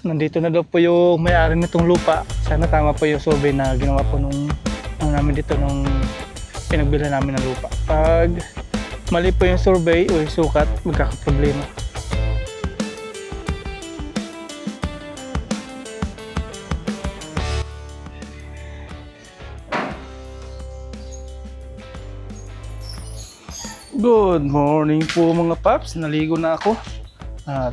Nandito na daw po yung may-ari nitong lupa. Sana tama po yung survey na ginawa po nung namin dito nung pinagbili namin ng lupa. Pag mali po yung survey o yung sukat, magkakaproblema. Good morning po mga paps. Naligo na ako.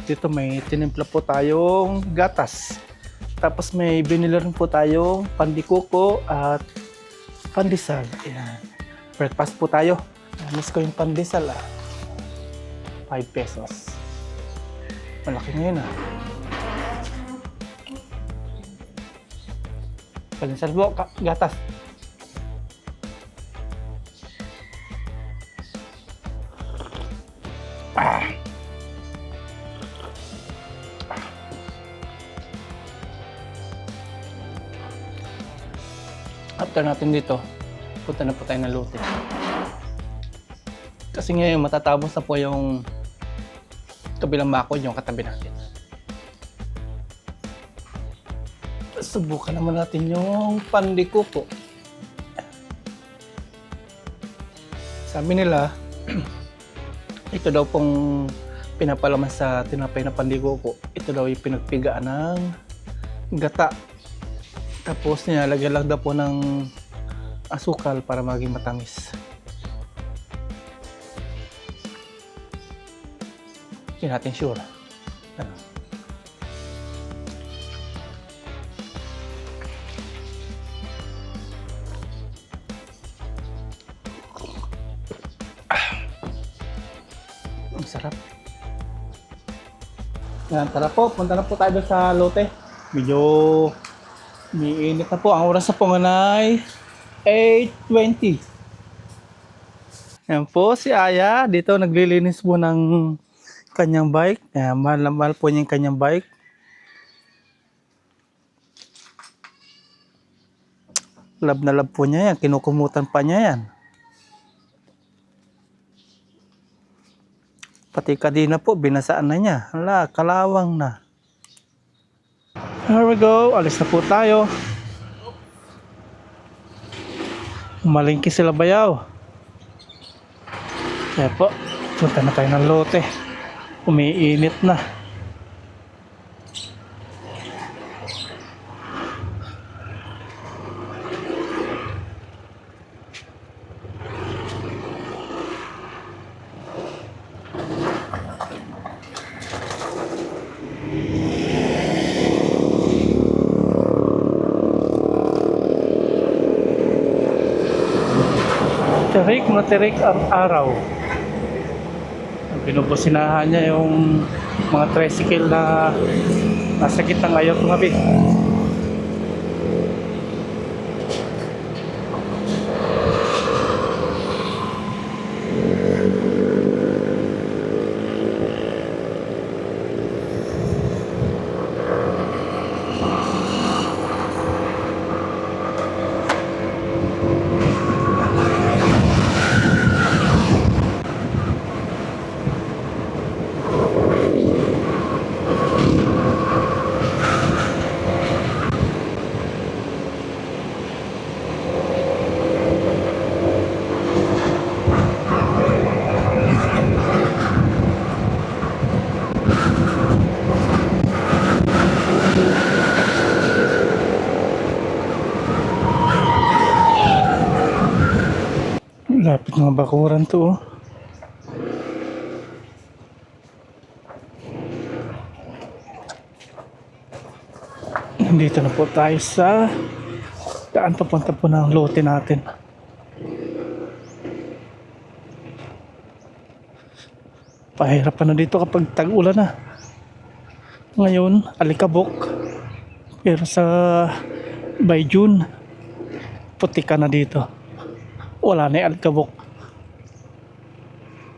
Dito may tinimpla po tayong gatas. Tapos may binili rin po tayong pandikuko at pandesal. Ayan. Breakfast po tayo. Miss ko yung pandesal 5 pesos. Malaki ngayon Pandesal po, gatas. After natin dito, punta na po tayo ng lote. Kasi ngayon matatapos na po yung kabilang bakod, yung katabi natin. Subukan naman natin yung pandikuko. Sabi nila, ito daw pong pinapalaman sa tinapay na pandikuko. Ito daw yung pinagpigaan ng gata. Tapos nilalagyan lang daw po ng asukal para maging matamis. Hindi natin sure. Ang sarap. Yan, tara po, punta na po tayo sa lote. Medyo umiinit na po. Ang oras na po ay 8:20. Yan po si Aya. Dito naglilinis po ng kanyang bike. Yan, mahal na mahal po niya yung kanyang bike. Love na love po niya yan. Kinukumutan pa niya yan. Pati kadina po, binasaan na niya. Hala, kalawang na. Here we go. Alis na po tayo. Malingki sila bayaw. Kaya po, punta na tayo ng lote. Umiinit na. Tirik na tirik ang araw. Binubusinahan niya yung mga tricycle na nasa gitnang ayaw tumabi. Lapit ng bakuran to. Nandito na po tayo sa daan papunta po ng lote natin. Pahirapan na dito kapag tag-ulan na. Ngayon, alikabok. Pero sa by June, putika na dito. Wala na yung alikabok.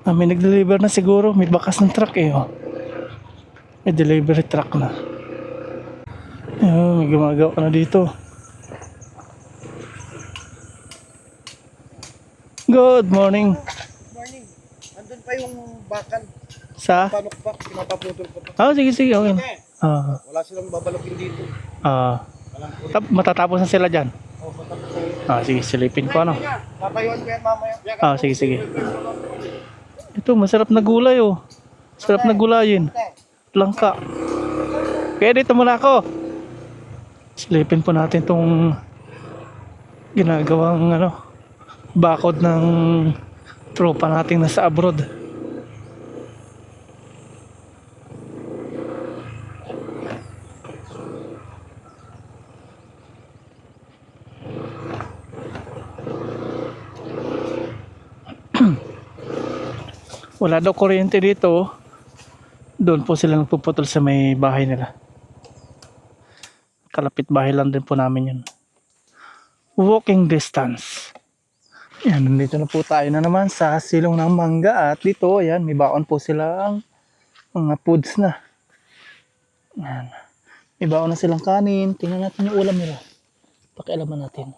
May nag-deliver na siguro. May bakas ng truck May delivery truck na. May gumagawa na dito. Good morning. Morning. Andun pa yung bakal. Sa? Panukpak, pinapaputol ko pa. Sige, okay. Ah, Wala silang babalakin dito. ah, Walang puri. matatapos na sila dyan. O, patapos na yun. Sige, silipin ko ano. Tatayuan ko yan mamaya. Sige, sige. Ito, masarap na gulay oh. Sarap na gulayin. Langka. Kaya dito muna ako. Silipin po natin tong ginagawang ano, bakod ng tropa nating nasa abroad. Wala daw kuryente dito. Doon po sila nagpuputol sa may bahay nila. Kalapit bahay lang din po namin yun. Walking distance. Yan, nandito na po tayo na naman sa silong ng mangga. At dito, ayan, may baon po silang mga foods na. Yan. May baon na silang kanin. Tingnan natin yung ulam nila. Pakialaman natin.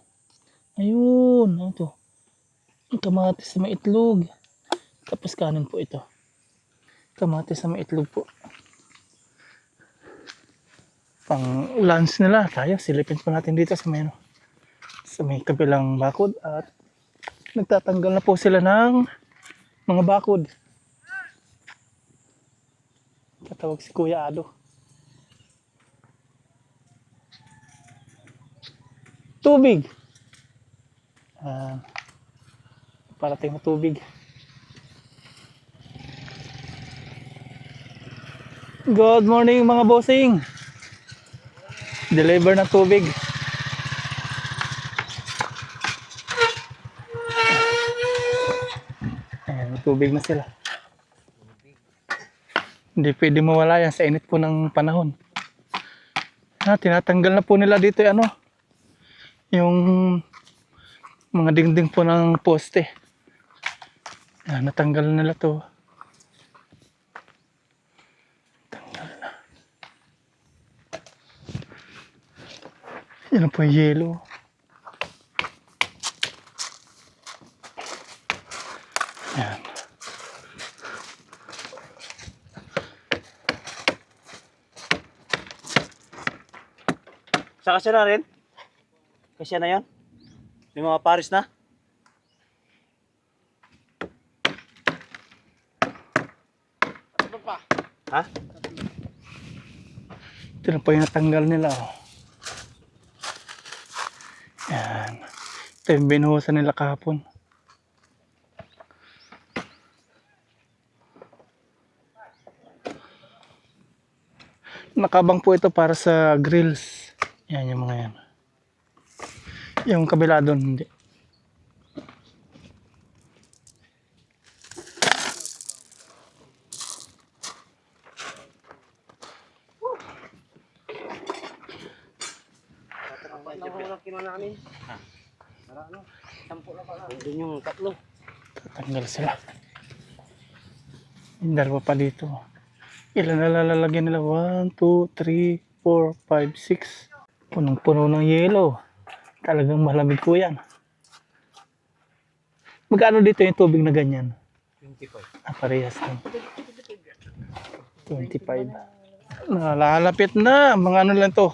Ayun, ano to? Ang kamatis na may itlog. Tapos kanin po ito. Kamatis na may itlog po. Pang lunch nila. Tayo, silipin po natin dito sa may, ano, sa may kabilang bakod. At nagtatanggal na po sila ng mga bakod. Tatawag si Kuya Ado. Tubig! Parating na tubig. Good morning mga bossing. Deliver ng tubig. Ayan, may tubig na sila. Hindi pwede mawala yan sa init po ng panahon. Tinatanggal na po nila dito yung ano, yung mga dingding po ng poste. Ayan, natanggal na nila to. Yan po yung yelo. Yan. Saka siya na rin? Kasi na yan? May mga paris na? Ano pa? Ha? Ito na po yung natanggal nila. Oh. Yan. Ito yung binuhusan nila kahapon. Nakabang po ito para sa grills. Yan yung mga yan. Yung kabila doon hindi. Doon yung tatlo. Tatanggal sila. Yung dalawa pa dito. Ilan na lalagyan nila? 1, 2, 3, 4, 5, 6. Punong-puno ng yelo. Talagang malamig po yan. Magkano dito yung tubig na ganyan? 25. Parehas lang. 25. Nalalapit na. Mga ano lang to.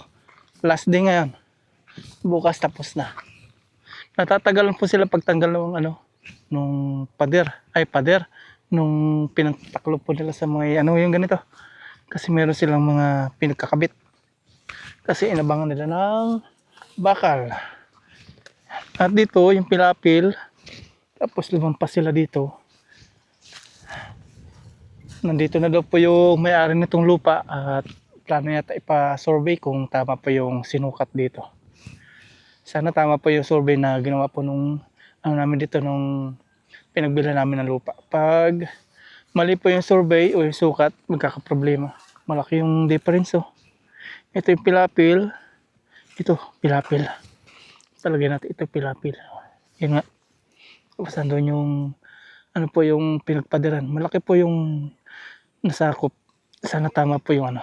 Last day ngayon. Bukas tapos na. Natatagalan po sila pagtanggal ng ano, nung pader. Nung pinagtaklo po nila sa mga ano yung ganito. Kasi meron silang mga pinagkakabit. Kasi inabangan nila ng bakal. At dito yung pilapil. Tapos lumampas sila dito. Nandito na daw po yung may-ari nitong lupa at plano yata ipa-survey kung tama po yung sinukat dito. Sana tama po yung survey na ginawa po nung ano namin dito nung pinagbila namin ng lupa. Pag mali po yung survey o yung sukat, magkakaproblema. Malaki yung difference oh. Ito yung pilapil. Ito, pilapil. Talagyan natin ito pilapil. Yan nga. Tapos doon yung ano po yung pinagpadiran. Malaki po yung nasakop. Sana tama po yung ano.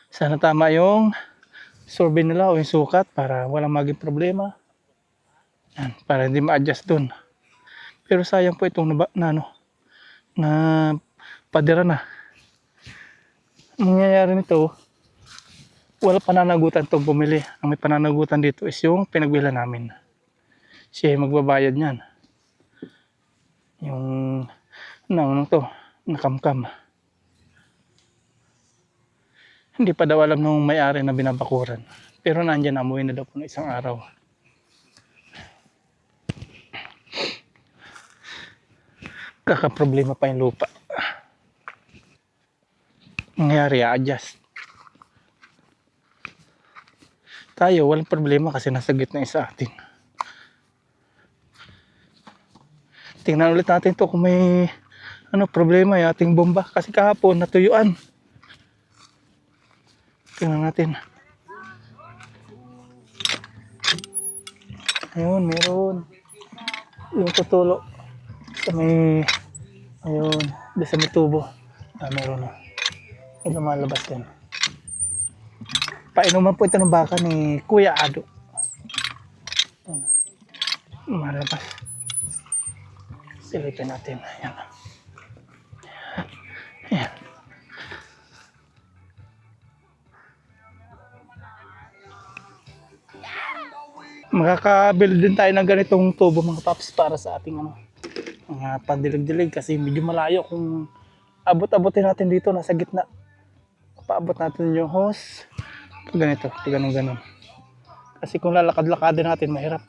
Sana tama yung survey nila o yung sukat para walang maging problema. Yan, para hindi ma-adjust doon. Pero sayang po itong na padira na. Ang nangyayari nito, wala pananagutan itong bumili. Ang may pananagutan dito is yung pinagbila namin. Siya ay magbabayad niyan. Yung nang to, nakamkam. Hindi pa daw alam nung may-ari na binabakuran. Pero nandyan, amuwi na daw po ng isang araw. Kakaproblema pa yung lupa. Nangyari, adjust. Tayo, walang problema kasi nasa gitna sa atin. Tingnan ulit natin to kung may problema yung ating bomba. Kasi kahapon natuyuan. Tingnan natin. Ayun, meron. Yung tutulo. Sa may, ayun, doon sa may tubo. Meron na. May lumalabas din. Painuman po ito ng baka ni Kuya Ado. Lumalabas. Silipin natin. Ayan. Ayan. Makakabili din tayo ng ganitong tubo mga paps para sa ating mga pandilig-dilig kasi medyo malayo kung abot-abotin natin dito nasa gitna. Paabot natin yung hose. Ganito, ganun-ganun. Kasi kung lalakad-lakadin natin mahirap.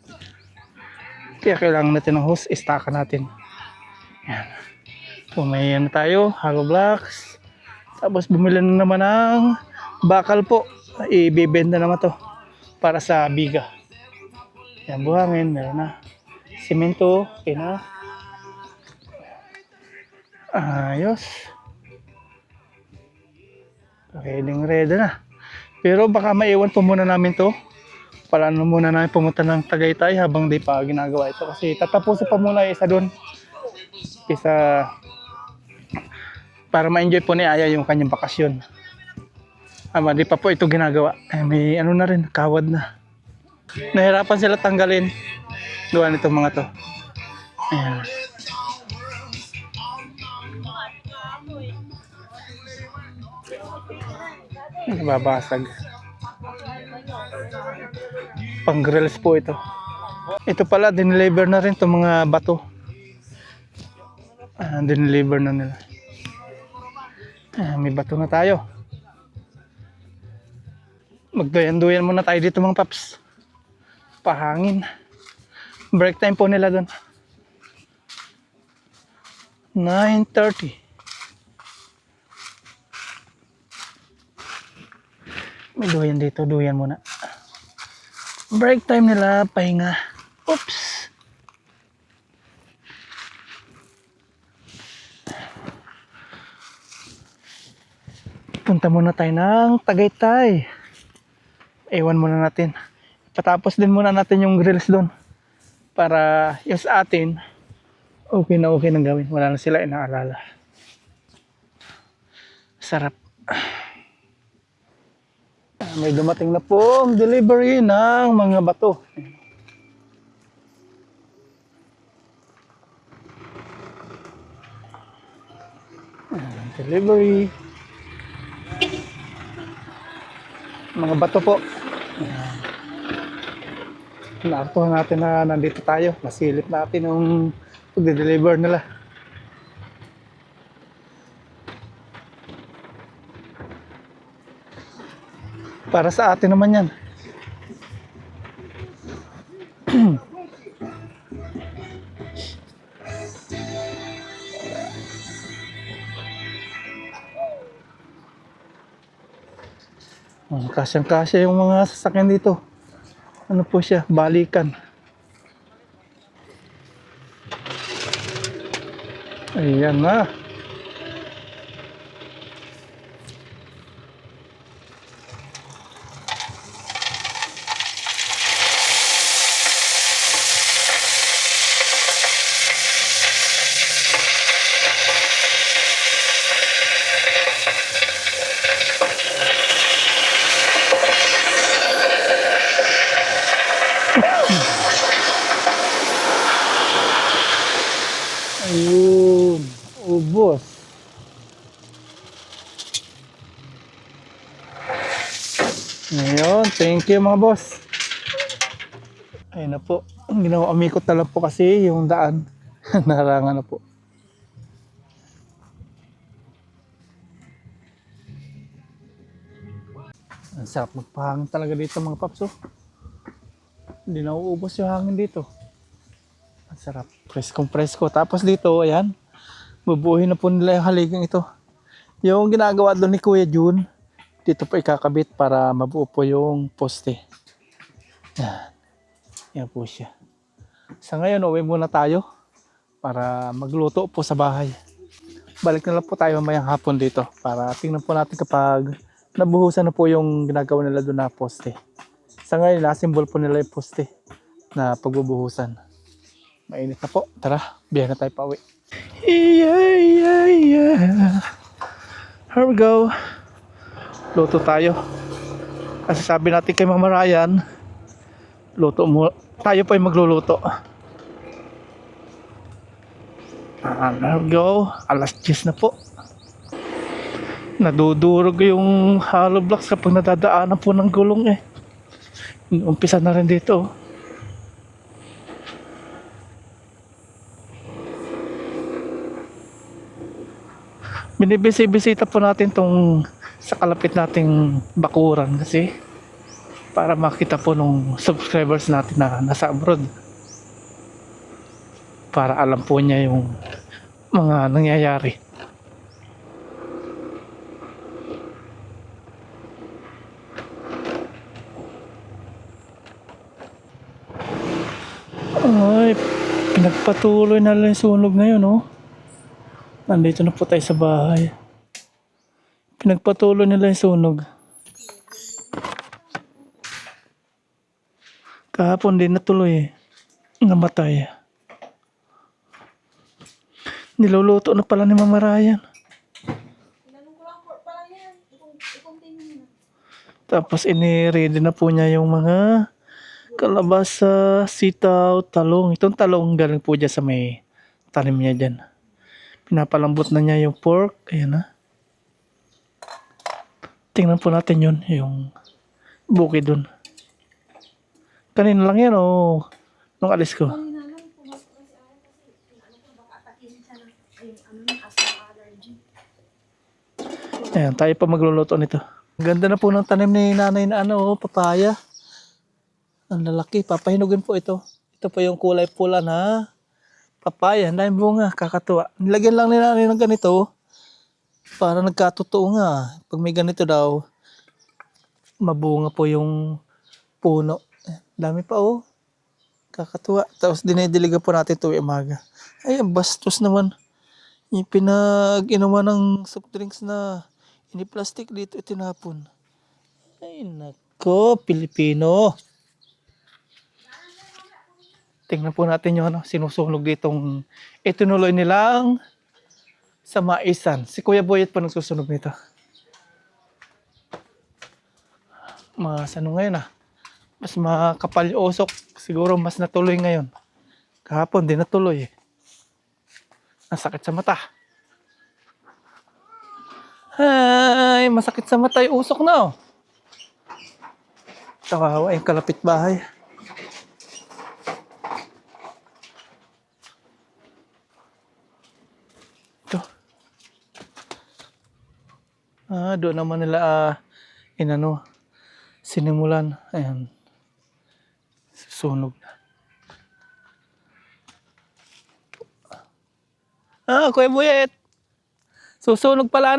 Kaya kailangan natin ng hose, istaka natin. Yan. So may tayo, hollow blocks. Tapos bumili na naman ng bakal po. Ibebenda naman to para sa biga. Yan, buhangin, meron na. Simento, okay na. Ayos. Ready na. Pero baka maiwan po muna namin to. Plano muna namin pumunta ng Tagaytay habang di pa ginagawa ito. Kasi tatapusin pa muna isa doon. Isa para ma-enjoy po ni Aya yung kanyang bakasyon. Di pa po ito ginagawa. May na rin, kawad na. Nahirapan sila tanggalin. Gawa nitong mga to. Ayan. Babasag. Pang grills po ito. Ito pala, dineliver na rin itong mga bato. Dineliver na nila. May bato na tayo. Magduyan-duyan muna tayo dito mga paps. Pahangin. Break time po nila doon. 9:30. May duyan dito, duyan muna. Break time nila, pahinga. Oops. Punta muna tayo ng Tagaytay. Ewan muna natin. Patapos din muna natin yung grills doon. Para yung sa atin, okay na gawin. Wala na sila inaalala. Sarap. May dumating na pong delivery ng mga bato. Delivery. Mga bato po. Naartuhan natin na nandito tayo. Nasilip natin yung pag-deliver nila. Para sa atin naman yan. Kasyang-kasya yung mga sasakyan dito. Ano po siya? Balikan. Ayan na. Ayun. Ubo. Ngayon, thank you mga boss. Ayun na po. Ang ginawa, umikot na lang po kasi yung daan. Naharangan na po. Ang sarap magpahangin talaga dito mga paps. Oh. Hindi na uubos yung hangin dito. Ang sarap. Preskong presko. Tapos dito, ayan. Bubuhin na po nila yung haligang ito. Yung ginagawa doon ni Kuya Jun, dito po ikakabit para mabuo po yung poste. Yan. Yan po siya. Sa ngayon, uwi muna tayo para magluto po sa bahay. Balik na lang po tayo mamayang hapon dito para tingnan po natin kapag nabuhusan na po yung ginagawa nila doon na poste. Sa ngayon, nasimbol po nila yung poste na pagbubuhusan. Mainit na po. Tara, biyahe na tayo pa uwi. Yeah. Here we go. Luto tayo. Kasi sabi natin kay Mama Ryan, luto mo. Tayo pa yung magluluto. There we go. Alas 10 na po. Nadudurog yung hollow blocks kapag nadadaanan po ng gulong eh. Umpisa na rin dito. Binibisi-bisita po natin tong sa kalapit nating bakuran kasi para makita po nung subscribers natin na nasa abroad. Para alam po niya yung mga nangyayari. Ay, pinagpatuloy na lang yung sunog ngayon, oh. Nandito na po tayo sa bahay. Pinagpatuloy nila yung sunog. Kahapon din natuloy, namatay. Niluluto na pala ni Mama Ryan. Tapos ini-ready na po niya yung mga kalabasa, sitaw, talong. Itong talong galing po dyan sa may tanim niya dyan. Pinapalambot na niya yung pork. Ayan na. Tingnan po natin yun, yung bukid dun. Kanina lang yan o nung alis ko. Ayan, tayo pa magluluto nito. Ganda na po ng tanim ni nanay na papaya. Ang lalaki, papahinugin po ito. Ito po yung kulay pula na papaya. Ang daming bunga, kakatuwa. Nilagyan lang ni nanay ng ganito para nagkatotoo nga. Pag may ganito daw, mabunga po yung puno. Dami pa oh. Kakatuwa. Tapos dinidiligan po natin tuwi umaga. Ay, ang bastos naman. Yung pinag-inuman ng soft drinks na ini-plastic dito itinapon. Ay, nako, Pilipino. Tingnan po natin yung sinusunog ditong itinuloy nilang sa maisan. Si Kuya Boyet pa nagsusunog nito. Mas ano ngayon mas makapal yung usok. Siguro mas natuloy ngayon. Kahapon din natuloy eh. Ang sakit sa mata. Ay, masakit sa mata yung usok na oh. Kawawa yung kalapit bahay. Ito. Doon naman nila sinimulan. Ayan. Susunog na. Kuya Buyet. Susunog pala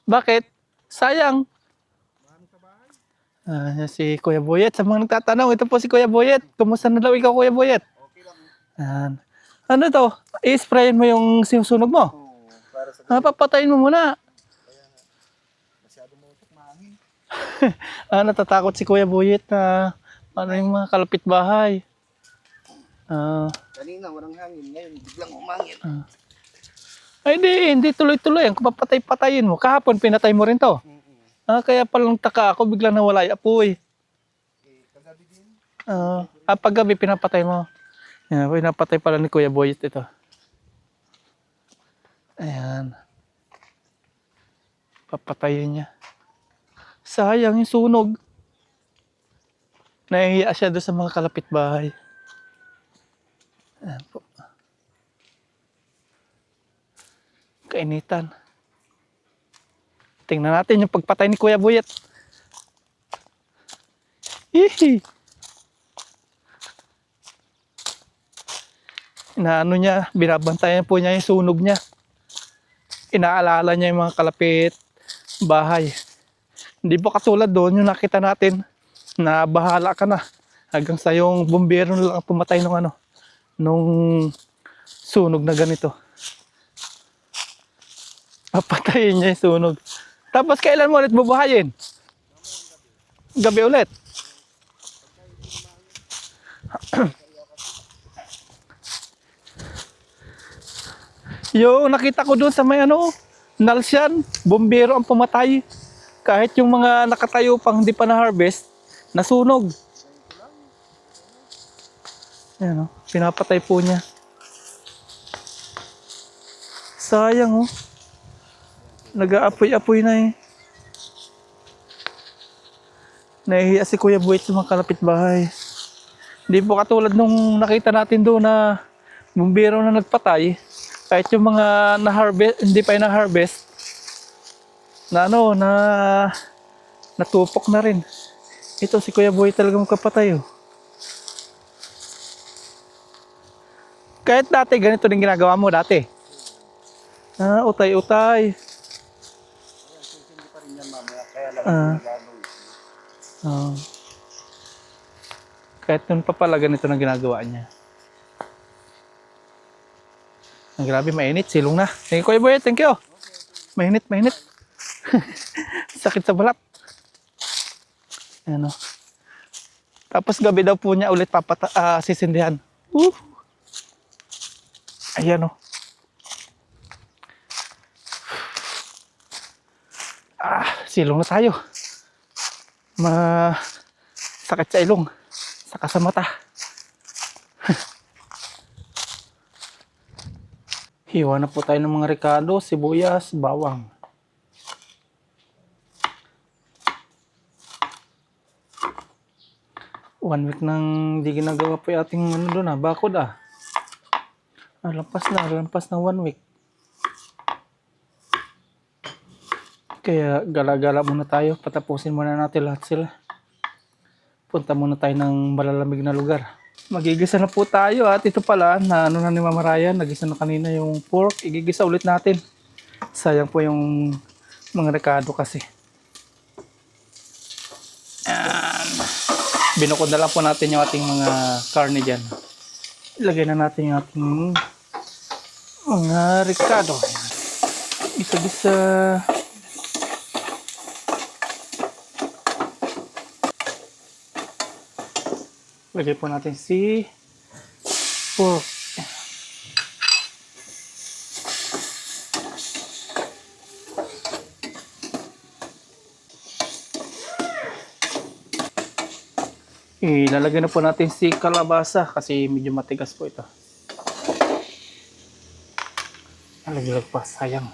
Bakit? Sayang. Si Kuya Buyet. Sa mga nagtatanong, ito po si Kuya Buyet. Kumusta na daw ikaw, Kuya Buyet? Okay lang. Ano to? I-sprayin mo yung sinusunog mo? Para sa Papatayin mo muna. masyado mo mahangin. Natatakot si Kuya Buyet na yung mga kalapit bahay. Kanina walang hangin, ngayon biglang umangin. Ay hindi tuloy-tuloy. Ang papatay-patayin mo. Kahapon pinatay mo rin to. Kaya palang taka ako, biglang nawala yung apoy. Kagabi din. Paggabi pinapatay mo. Yan, pinapatay pala ni Kuya Boyet ito. Ayan. Papatayin niya. Sayang yung sunog. Nahihiya siya doon sa mga kalapit bahay. Ayan po. Kainitan. Tingnan natin yung pagpatay ni Kuya Buyet. Hihi! Inaano niya, binabantayan po niya yung sunog niya. Inaalala niya yung mga kalapit bahay. Hindi po katulad doon yung nakita natin na bahala ka na. Hanggang sa yung bumbero na lang pumatay nung sunog na ganito. Papatayin niya yung sunog. Tapos kailan mo ulit bubuhayin? Gabi ulit. Yung nakita ko doon sa may nalsyan, bumbero ang pumatay. Kahit yung mga nakatayo pang hindi pa na-harvest, nasunog. Ayan pinapatay po niya. Sayang nag-aapoy-apoy na eh. Nahihiya si Kuya Buyet sa mga kalapit bahay. Hindi po katulad nung nakita natin doon na bumbero na nagpatay. Kahit yung mga na-harvest, hindi pa na-harvest, na natupok na rin. Ito si Kuya Buyet talaga magkapatay Kahit dati, ganito din ginagawa mo dati. Utay-utay. Kahit nun pa pala ganito na ginagawa niya. Grabe, mainit. Silong na. Thank you, Kuya Buyet. Thank you. Mainit, mainit. Sakit sa balat. Ayan Tapos gabi daw po niya ulit sisindihan. Ayan silong na tayo. Sakit sa ilong. Saka sa mata. Hiwa na po tayo ng mga rekado, sibuyas, bawang. One week nang di ginagawa po yung ating doon bakod lampas na 1 week. Kaya gala-gala muna tayo, patapusin muna natin lahat sila. Punta muna tayo ng malalamig na lugar. Magigisa na po tayo at ito pala na na ni Mama Ryan, nagisa na kanina yung pork, igigisa ulit natin. Sayang po yung mga rekado kasi. And binukod na lang po natin yung ating mga karne dyan. Ilagay na natin yung ating mga rekado. Gisa-gisa. Lagay po natin si pork. Ilalagay na po natin si kalabasa kasi medyo matigas po ito. Alaglag pa, sayang.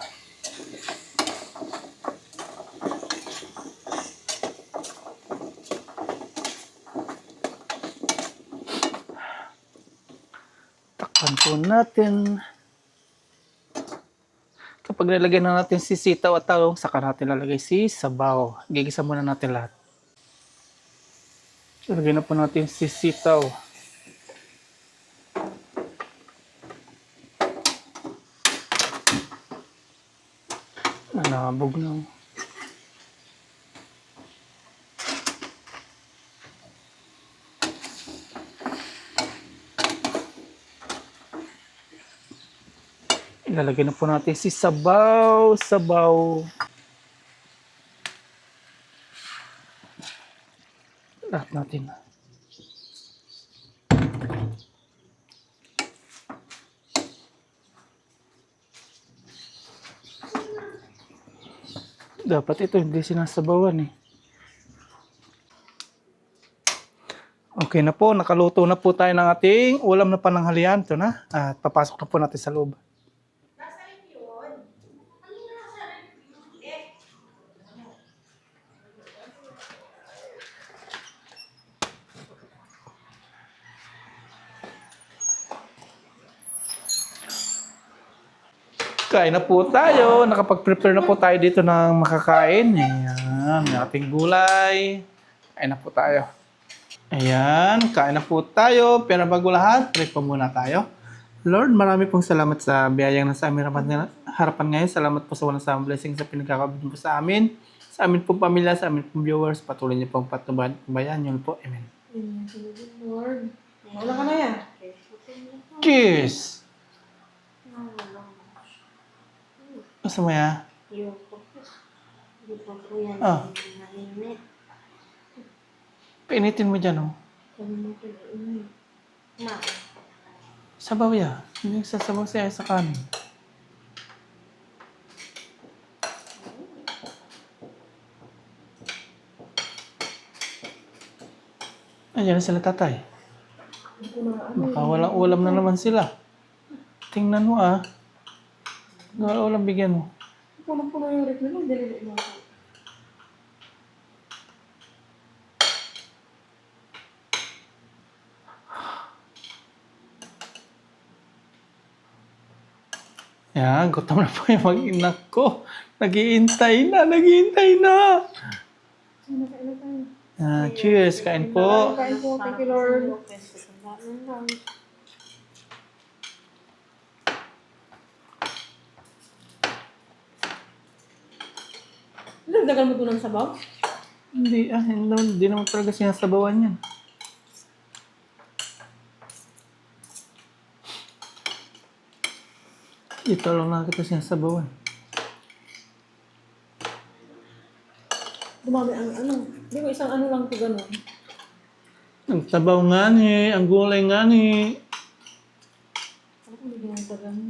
Takpan po natin. Kapag nilagay na natin si sitaw at talong, saka natin lalagay si sabaw. Gigisa muna natin lahat. Ilagay na po natin si sitaw. Nabog na. Ilalagay na po natin si sabaw. Lahat natin. Dapat ito hindi sinasabawan Okay na po, nakaluto na po tayo ng ating ulam na pananghalian. Ito na. At papasok na po natin sa loob. Kain na po tayo. Nakapag-prepare na po tayo dito ng makakain. Ayan, yung ating gulay. Kain na po tayo. Ayan, kain na po tayo. Pero bago lahat, pray po muna tayo. Lord, marami pong salamat sa biyayang nasa aming harapan ngayon. Salamat po sa walang samang blessing sa pinagkakabit mo sa amin. Sa amin pong pamilya, sa amin pong viewers, patuloy niyo pong patubayan. Yun po. Amen. Amen. Lord. Wala ka na yan. Cheers! Gusto mo ya? Ayoko. Hindi pa po yan. Ah. Mainit. Painitin mo dyan, oh. Kami mo ito mainit. Ma. Sabaw ya. Hindi nagsasabaw siya sa kanin. Ayan na sila tatay. Hindi ko na Baka walang ulam na naman sila. Tingnan mo ah. Wala ulam bigyan mo. Puno-puno yung rep nila. Dili mo ako. Yan, gutom na po yung mag-inak ko. Naghihintay na, naghihintay na. Sino kain tayo? Cheers, kain po. Kain po. Thank you, Lord. Nagdagal mo ito ng sabaw? Hindi naman talaga sinasabawan yan. Ito lang na kita sinasabawan. Dumami ang ano. Hindi ko isang ano lang ito gano'n. Ang sabaw nga ni, ang gulay nga ni. Ano kung bigyan ng tagang?